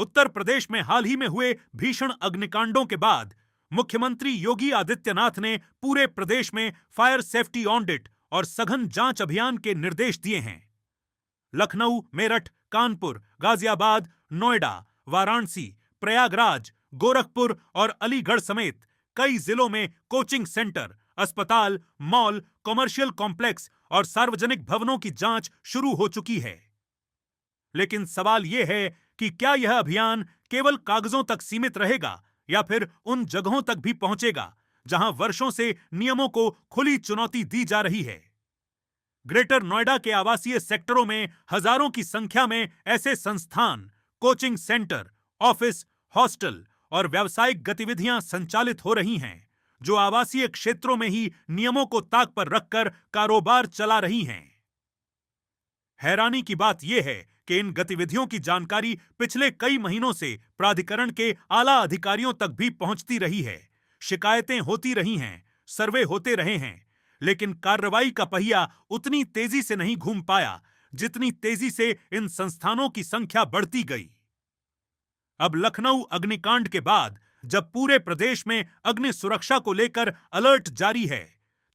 उत्तर प्रदेश में हाल ही में हुए भीषण अग्निकांडों के बाद मुख्यमंत्री योगी आदित्यनाथ ने पूरे प्रदेश में फायर सेफ्टी ऑडिट और सघन जांच अभियान के निर्देश दिए हैं। लखनऊ, मेरठ, कानपुर, गाजियाबाद, नोएडा, वाराणसी, प्रयागराज, गोरखपुर और अलीगढ़ समेत कई जिलों में कोचिंग सेंटर, अस्पताल, मॉल, कॉमर्शियल कॉम्प्लेक्स और सार्वजनिक भवनों की जांच शुरू हो चुकी है। लेकिन सवाल यह है कि क्या यह अभियान केवल कागजों तक सीमित रहेगा या फिर उन जगहों तक भी पहुंचेगा जहां वर्षों से नियमों को खुली चुनौती दी जा रही है। ग्रेटर नोएडा के आवासीय सेक्टरों में हजारों की संख्या में ऐसे संस्थान, कोचिंग सेंटर, ऑफिस, हॉस्टल और व्यावसायिक गतिविधियां संचालित हो रही हैं, जो आवासीय क्षेत्रों में ही नियमों को ताक पर रखकर कारोबार चला रही हैं। हैरानी की बात यह है कि इन गतिविधियों की जानकारी पिछले कई महीनों से प्राधिकरण के आला अधिकारियों तक भी पहुंचती रही है। शिकायतें होती रही हैं, सर्वे होते रहे हैं, लेकिन कार्रवाई का पहिया उतनी तेजी से नहीं घूम पाया जितनी तेजी से इन संस्थानों की संख्या बढ़ती गई। अब लखनऊ अग्निकांड के बाद जब पूरे प्रदेश में अग्नि सुरक्षा को लेकर अलर्ट जारी है,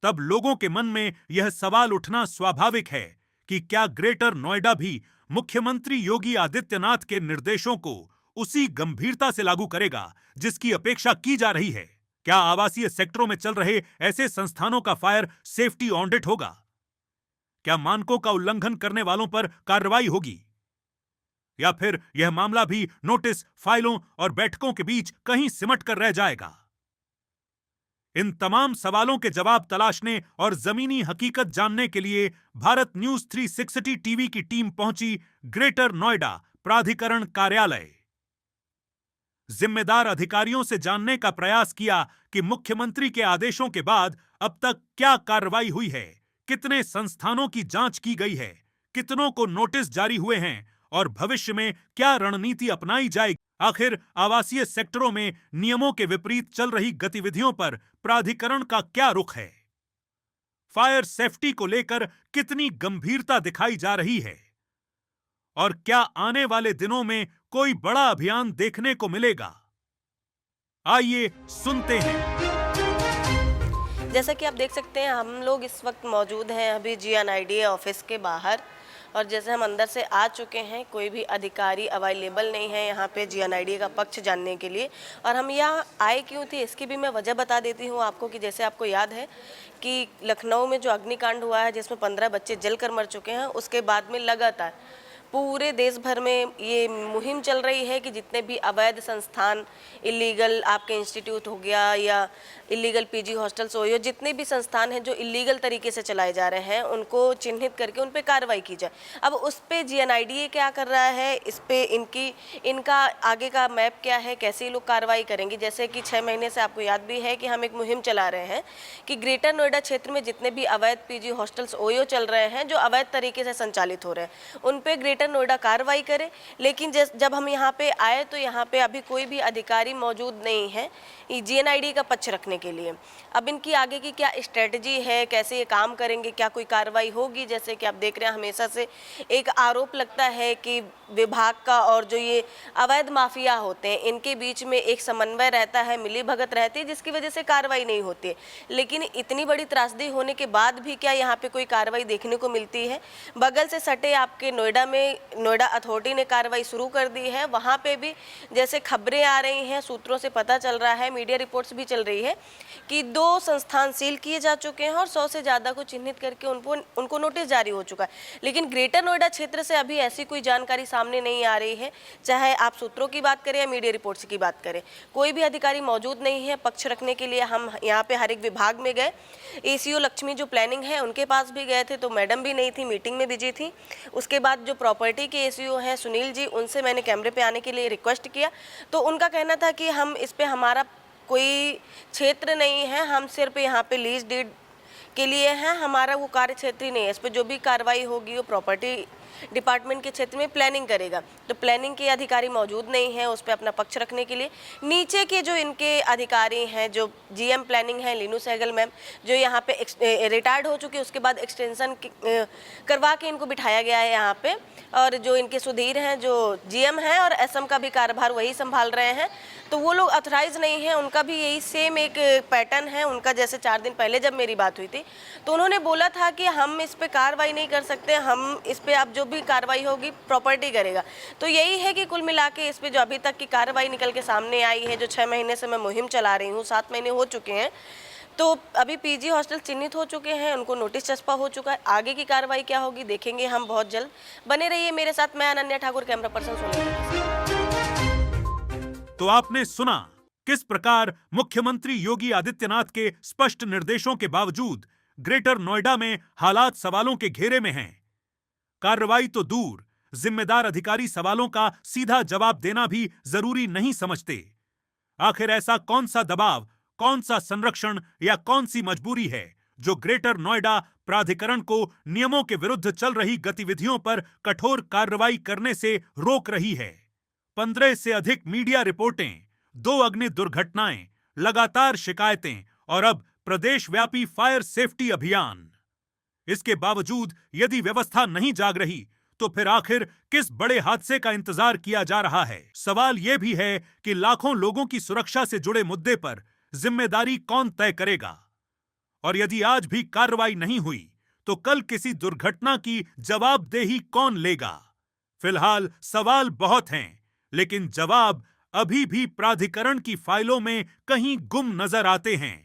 तब लोगों के मन में यह सवाल उठना स्वाभाविक है कि क्या ग्रेटर नोएडा भी मुख्यमंत्री योगी आदित्यनाथ के निर्देशों को उसी गंभीरता से लागू करेगा जिसकी अपेक्षा की जा रही है। क्या आवासीय सेक्टरों में चल रहे ऐसे संस्थानों का फायर सेफ्टी ऑडिट होगा? क्या मानकों का उल्लंघन करने वालों पर कार्रवाई होगी? या फिर यह मामला भी नोटिस, फाइलों और बैठकों के बीच कहीं सिमट कर रह जाएगा? इन तमाम सवालों के जवाब तलाशने और जमीनी हकीकत जानने के लिए भारत न्यूज 360 टीवी की टीम पहुंची ग्रेटर नोएडा प्राधिकरण कार्यालय। जिम्मेदार अधिकारियों से जानने का प्रयास किया कि मुख्यमंत्री के आदेशों के बाद अब तक क्या कार्रवाई हुई है, कितने संस्थानों की जांच की गई है, कितनों को नोटिस जारी हुए हैं और भविष्य में क्या रणनीति अपनाई जाएगी। आखिर आवासीय सेक्टरों में नियमों के विपरीत चल रही गतिविधियों पर प्राधिकरण का क्या रुख है? फायर सेफ्टी को लेकर कितनी गंभीरता दिखाई जा रही है? और क्या आने वाले दिनों में कोई बड़ा अभियान देखने को मिलेगा? आइए सुनते हैं। जैसा कि आप देख सकते हैं, हम लोग इस वक्त मौजूद हैं अभी GNIDA ऑफिस के बाहर, और जैसे हम अंदर से आ चुके हैं, कोई भी अधिकारी अवेलेबल नहीं है यहाँ पे GNIDA का पक्ष जानने के लिए। और हम यहाँ आए क्यों थे इसकी भी मैं वजह बता देती हूँ आपको कि जैसे आपको याद है कि लखनऊ में जो अग्निकांड हुआ है जिसमें 15 बच्चे जलकर मर चुके हैं, उसके बाद में लगातार पूरे देश भर में ये मुहिम चल रही है कि जितने भी अवैध संस्थान, इलीगल आपके इंस्टीट्यूट हो गया या इलीगल PG हॉस्टल्स हो, या जितने भी संस्थान हैं जो इलीगल तरीके से चलाए जा रहे हैं, उनको चिन्हित करके उन पे कार्रवाई की जाए। अब उस पे GNIDA क्या कर रहा है, इस पे इनका आगे का मैप क्या है, कैसे ये लोग कार्रवाई करेंगे। जैसे कि 6 महीने से आपको याद भी है कि हम एक मुहिम चला रहे हैं कि ग्रेटर नोएडा क्षेत्र में जितने भी अवैध PG हॉस्टल्स OYO चल रहे हैं, जो अवैध तरीके से संचालित हो रहे हैं, उन पे ग्रेटर नोएडा कार्रवाई करे। लेकिन जब हम यहाँ पे आए तो यहाँ पे अभी कोई भी अधिकारी मौजूद नहीं है GNIDA का पक्ष रखने के लिए। अब इनकी आगे की क्या स्ट्रेटजी है, कैसे ये काम करेंगे, क्या कोई कार्रवाई होगी? जैसे कि आप देख रहे हैं, हमेशा से एक आरोप लगता है कि विभाग का और जो ये अवैध माफिया होते हैं, इनके बीच में एक समन्वय रहता है, मिलीभगत रहती है, जिसकी वजह से कार्रवाई नहीं होती है। लेकिन इतनी बड़ी त्रासदी होने के बाद भी क्या यहाँ पे कोई कार्रवाई देखने को मिलती है? बगल से सटे आपके नोएडा में नोएडा अथॉरिटी ने कार्रवाई शुरू कर दी है। वहाँ पे भी जैसे खबरें आ रही हैं, सूत्रों से पता चल रहा है, मीडिया रिपोर्ट्स भी चल रही है कि 2 संस्थान सील किए जा चुके हैं और 100 से ज़्यादा को चिन्हित करके उनको नोटिस जारी हो चुका है। लेकिन ग्रेटर नोएडा क्षेत्र से अभी ऐसी कोई जानकारी सामने नहीं आ रही है। चाहे आप सूत्रों की बात करें या मीडिया रिपोर्ट्स की बात करें, कोई भी अधिकारी मौजूद नहीं है पक्ष रखने के लिए। हम यहाँ पे हर एक विभाग में गए, ACO लक्ष्मी जो प्लानिंग है उनके पास भी गए थे, तो मैडम भी नहीं थी, मीटिंग में बिजी थी। उसके बाद जो प्रॉपर्टी के ACO हैं सुनील जी, उनसे मैंने कैमरे पे आने के लिए रिक्वेस्ट किया, तो उनका कहना था कि हम इस पे हमारा कोई क्षेत्र नहीं है, हम सिर्फ यहाँ पे लीज डीड के लिए हैं, हमारा वो कार्य क्षेत्र ही नहीं है, इस पे जो भी कार्रवाई होगी वो प्रॉपर्टी डिपार्टमेंट के क्षेत्र में प्लानिंग करेगा। तो प्लानिंग के अधिकारी मौजूद नहीं है उस पे अपना पक्ष रखने के लिए। नीचे के जो इनके अधिकारी हैं, जो जीएम प्लानिंग है लीनू सहगल मैम, जो यहाँ पे रिटायर्ड हो चुकी है, उसके बाद एक्सटेंशन करवा के इनको बिठाया गया है यहाँ पे। और जो इनके सुधीर हैं जो जीएम हैं और एसएम का भी कार्यभार वही संभाल रहे हैं, तो वो लोग ऑथराइज नहीं है। उनका भी यही सेम एक पैटर्न है उनका। जैसे 4 दिन पहले जब मेरी बात हुई थी तो उन्होंने बोला था कि हम इस पे कार्रवाई नहीं कर सकते, हम इस पे आप जो भी कार्रवाई होगी प्रॉपर्टी करेगा। तो यही है कि कुल मिला के इस पे जो अभी तक की कार्रवाई निकल के सामने आई है, जो 6 महीने से मैं मुहिम चला रही हूँ, 7 महीने हो चुके हैं, तो अभी पीजी हॉस्टल चिन्हित हो चुके हैं, उनको नोटिस चस्पा हो चुका है। आगे की कार्रवाई क्या होगी देखेंगे हम बहुत जल्द। बने रहिए मेरे साथ, मैं अनन्या ठाकुर, कैमरा पर्सन सोनी। तो आपने सुना किस प्रकार मुख्यमंत्री योगी आदित्यनाथ के स्पष्ट निर्देशों के बावजूद ग्रेटर नोएडा में हालात सवालों के घेरे में हैं। कार्रवाई तो दूर, जिम्मेदार अधिकारी सवालों का सीधा जवाब देना भी जरूरी नहीं समझते। आखिर ऐसा कौन सा दबाव, कौन सा संरक्षण या कौन सी मजबूरी है जो ग्रेटर नोएडा प्राधिकरण को नियमों के विरुद्ध चल रही गतिविधियों पर कठोर कार्रवाई करने से रोक रही है? 15 से अधिक मीडिया रिपोर्टें, 2 अग्नि दुर्घटनाएं, लगातार शिकायतें और अब प्रदेशव्यापी फायर सेफ्टी अभियान। इसके बावजूद यदि व्यवस्था नहीं जाग रही तो फिर आखिर किस बड़े हादसे का इंतजार किया जा रहा है? सवाल यह भी है कि लाखों लोगों की सुरक्षा से जुड़े मुद्दे पर जिम्मेदारी कौन तय करेगा? और यदि आज भी कार्रवाई नहीं हुई तो कल किसी दुर्घटना की जवाबदेही कौन लेगा? फिलहाल सवाल बहुत हैं, लेकिन जवाब अभी भी प्राधिकरण की फाइलों में कहीं गुम नजर आते हैं।